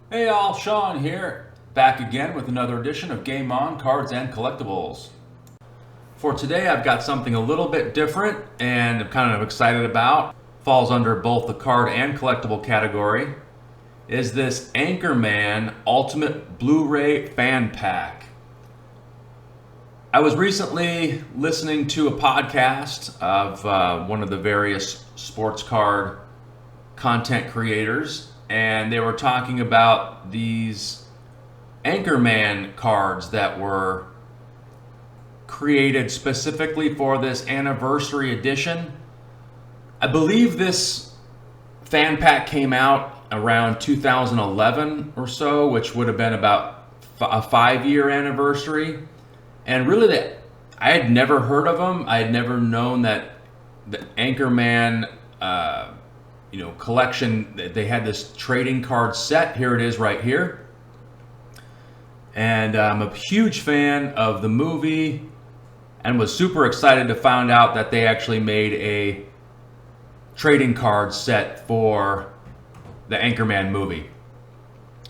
Hey all, Sean here, back again with another edition of Game On Cards and Collectibles. For today, I've got something a little bit different and I'm kind of excited about. Falls under both the card and collectible category. Is this Anchorman Ultimate Blu-ray Fan Pack. I was recently listening to a podcast of one of the various sports card content creators, and they were talking about these Anchorman cards that were created specifically for this anniversary edition. I believe this fan pack came out around 2011 or so, which would have been about a 5-year anniversary. And really, I had never heard of them. I had never known that the Anchorman collection, they had this trading card set. Here it is right here. And I'm a huge fan of the movie and was super excited to find out that they actually made a trading card set for the Anchorman movie.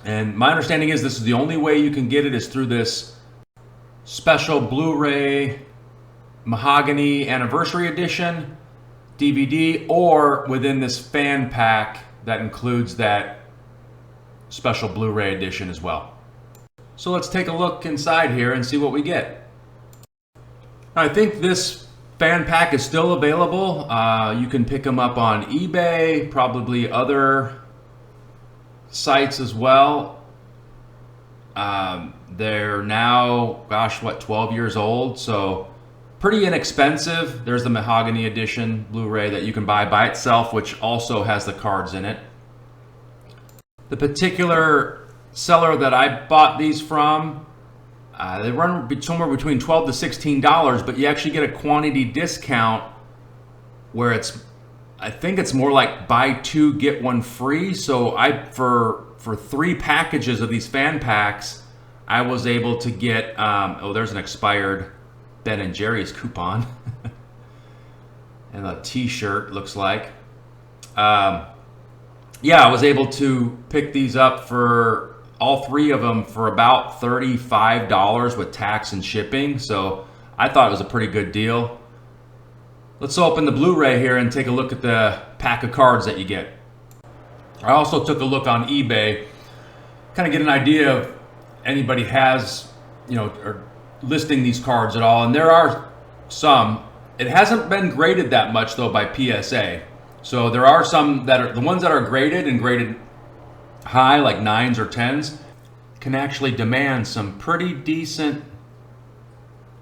And my understanding is this is the only way you can get it is through this special Blu-ray Mahogany Anniversary Edition DVD, or within this fan pack that includes that special Blu-ray edition as well. So let's take a look inside here and see what we get. I think this fan pack is still available. You can pick them up on eBay, probably other sites as well. They're now, 12 years old, so pretty inexpensive. There's the Mahogany Edition Blu-ray that you can buy by itself, which also has the cards in it. The particular seller that I bought these from, they run somewhere between $12 to $16, but you actually get a quantity discount where I think it's more like buy two, get one free. So for 3 packages of these fan packs, I was able to get, there's an expired Ben and Jerry's coupon and a t-shirt, looks like. I was able to pick these up for all 3 of them for about $35 with tax and shipping. So I thought it was a pretty good deal. Let's open the Blu-ray here and take a look at the pack of cards that you get. I also took a look on eBay, kind of get an idea of anybody has, or listing these cards at all. And there are some. It hasn't been graded that much though by PSA. So there are some that are the ones that are graded and graded high, like 9s or 10s, can actually demand some pretty decent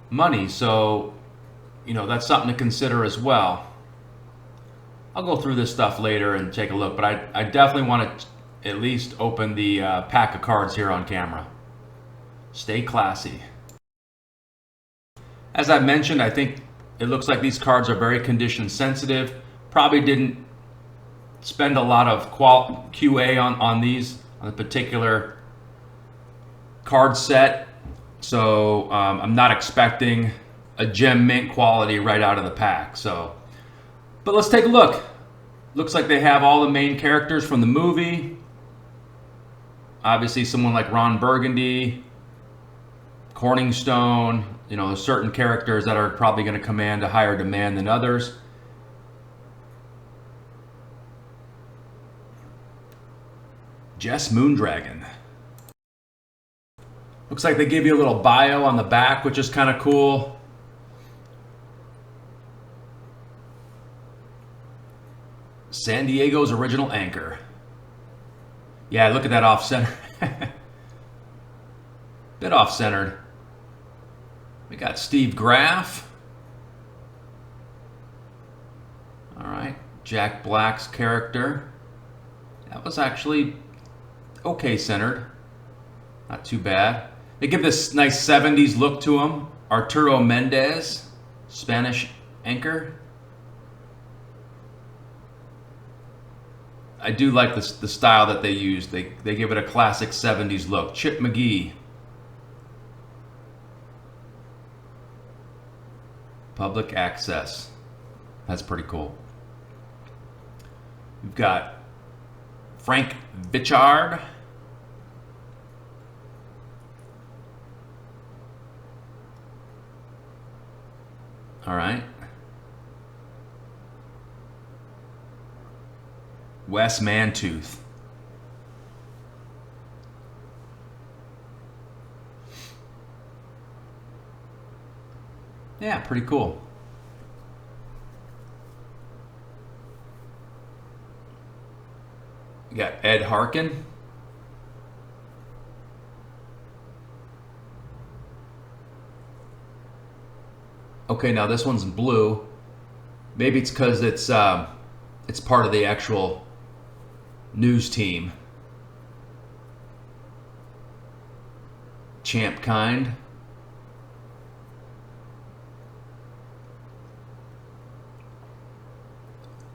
money. So, that's something to consider as well. I'll go through this stuff later and take a look, but I definitely want to at least open the pack of cards here on camera. Stay classy. As I mentioned, I think it looks like these cards are very condition sensitive. Probably didn't spend a lot of QA on these, on the particular card set. So I'm not expecting a gem mint quality right out of the pack. But let's take a look. Looks like they have all the main characters from the movie. Obviously someone like Ron Burgundy, Corningstone, there's certain characters that are probably going to command a higher demand than others. Jess Moondragon. Looks like they give you a little bio on the back, which is kind of cool. San Diego's original anchor. Yeah, look at that off-center. Bit off-centered. We got Steve Graff. All right, Jack Black's character. That was actually okay centered. Not too bad. They give this nice 70s look to him. Arturo Mendez, Spanish anchor. I do like the style that they use. They give it a classic 70s look. Chip McGee. Public access. That's pretty cool. We've got Frank Bichard, All right. Wes Mantooth. Yeah, pretty cool. You got Ed Harkin. Okay, now this one's blue. Maybe it's because it's part of the actual news team. Champ Kind.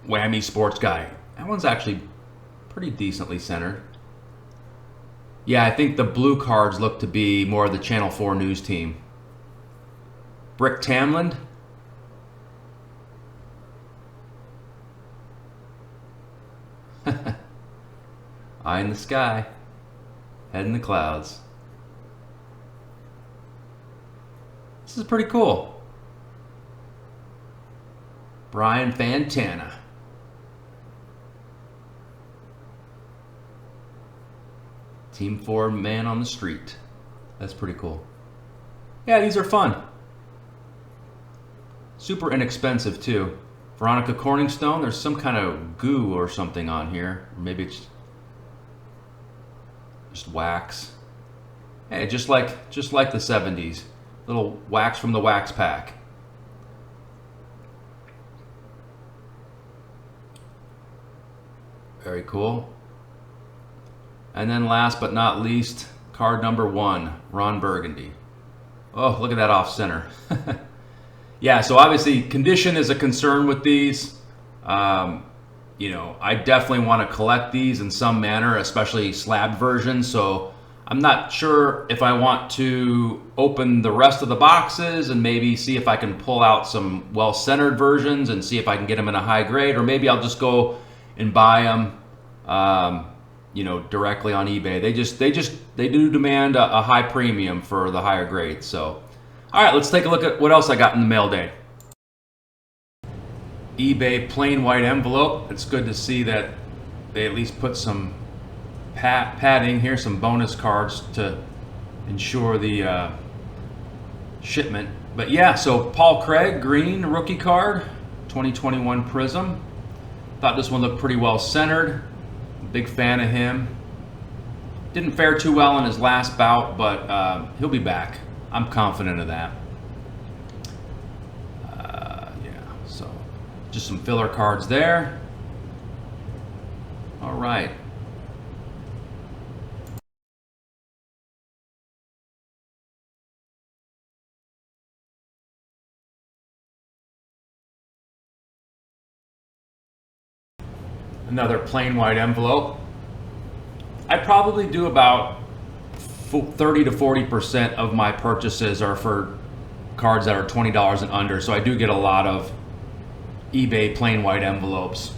Whammy Sports Guy. That one's actually pretty decently centered. Yeah, I think the blue cards look to be more of the Channel 4 news team. Brick Tamland. Eye in the sky. Head in the clouds. This is pretty cool. Brian Fantana. Team 4 man on the street. That's pretty cool. Yeah, these are fun. Super inexpensive too. Veronica Corningstone, there's some kind of goo or something on here. Maybe it's just wax. Hey, just like the 70s. Little wax from the wax pack. Very cool. And then last but not least, card number 1, Ron Burgundy. Oh, look at that off center. Yeah, so obviously condition is a concern with these. I definitely want to collect these in some manner, especially slab versions. So I'm not sure if I want to open the rest of the boxes and maybe see if I can pull out some well-centered versions and see if I can get them in a high grade, or maybe I'll just go and buy them, directly on eBay. They do demand a high premium for the higher grades. So, all right, let's take a look at what else I got in the mail day. eBay plain white envelope. It's good to see that they at least put some padding here, some bonus cards to ensure the shipment. But yeah, so Paul Craig, green rookie card, 2021 Prism. Thought this one looked pretty well centered. Big fan of him. Didn't fare too well in his last bout, but he'll be back. I'm confident of that. So just some filler cards there. All right. Another plain white envelope. I probably do about 30 to 40% of my purchases are for cards that are $20 and under. So I do get a lot of eBay plain white envelopes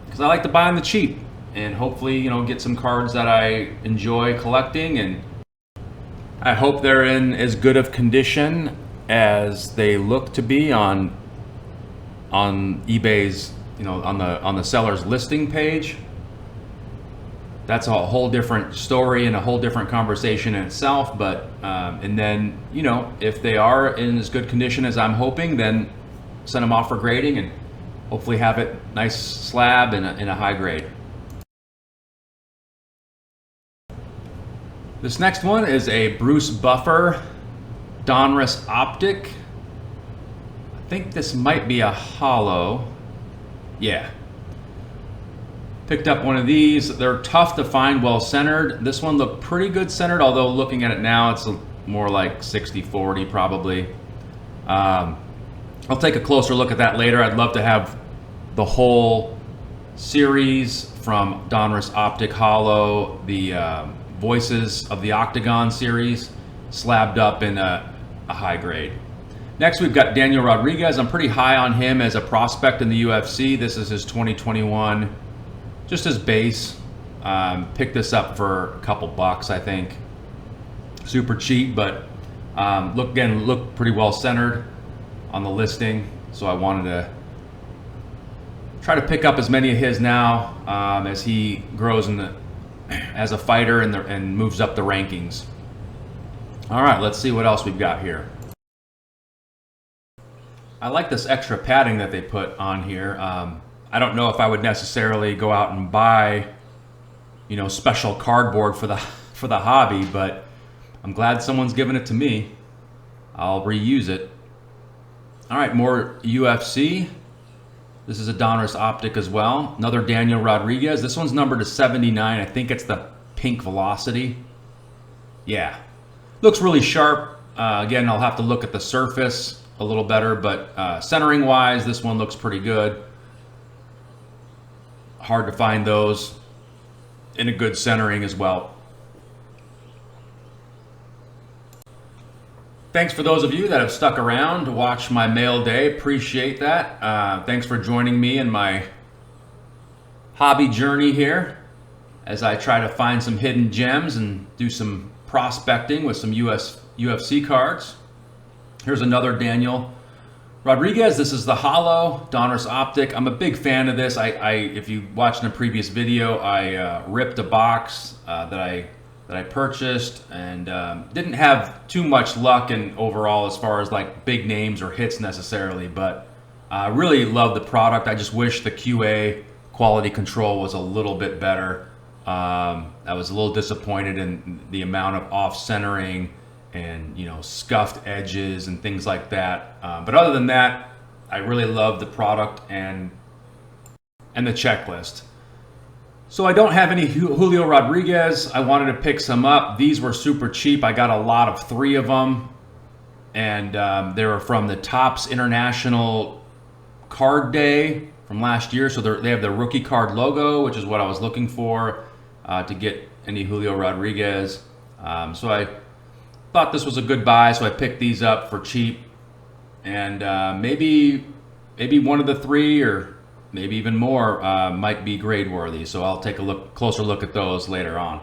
because I like to buy on the cheap and hopefully, get some cards that I enjoy collecting, and I hope they're in as good of condition as they look to be on eBay's, on the seller's listing page. That's a whole different story and a whole different conversation in itself. But and then, if they are in as good condition as I'm hoping, then send them off for grading and hopefully have it nice slab in a high grade. This next one is a Bruce Buffer Donruss Optic. I think this might be a hollow. Yeah. Picked up one of these. They're tough to find well centered. This one looked pretty good centered, although looking at it now, it's more like 60-40 probably. I'll take a closer look at that later. I'd love to have the whole series from Donruss Optic Hollow, the Voices of the Octagon series, slabbed up in a high grade. Next, we've got Daniel Rodriguez. I'm pretty high on him as a prospect in the UFC. This is his 2021, just his base. Picked this up for a couple bucks, I think. Super cheap, but look pretty well centered on the listing, so I wanted to try to pick up as many of his now as he grows as a fighter and moves up the rankings. All right, let's see what else we've got here. I like this extra padding that they put on here. I don't know if I would necessarily go out and buy, special cardboard for the hobby, but I'm glad someone's given it to me. I'll reuse it. All right, more UFC. This is a Donruss Optic as well. Another Daniel Rodriguez. This one's numbered to 79. I think it's the pink Velocity. Yeah, looks really sharp. Again, I'll have to look at the surface a little better, but centering wise, this one looks pretty good. Hard to find those in a good centering as well. Thanks for those of you that have stuck around to watch my mail day. Appreciate that. Thanks for joining me in my hobby journey here as I try to find some hidden gems and do some prospecting with some UFC cards. Here's another Daniel Rodriguez. This is the Hollow Donruss Optic. I'm a big fan of this. If you watched in a previous video, I ripped a box that I purchased and didn't have too much luck in overall as far as like big names or hits necessarily, but I really love the product. I just wish the QA quality control was a little bit better. I was a little disappointed in the amount of off centering and scuffed edges and things like that. But other than that, I really love the product and the checklist. So I don't have any Julio Rodriguez. I wanted to pick some up. These were super cheap. I got a lot of 3 of them. And they were from the Topps International Card Day from last year. So they have the rookie card logo, which is what I was looking for to get any Julio Rodriguez. So I thought this was a good buy, so I picked these up for cheap. And maybe one of the 3 or maybe even more might be grade worthy, so I'll take a closer look at those later on.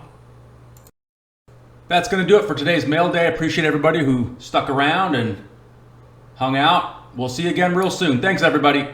That's going to do it for today's mail day. I appreciate everybody who stuck around and hung out. We'll see you again real soon. Thanks, everybody.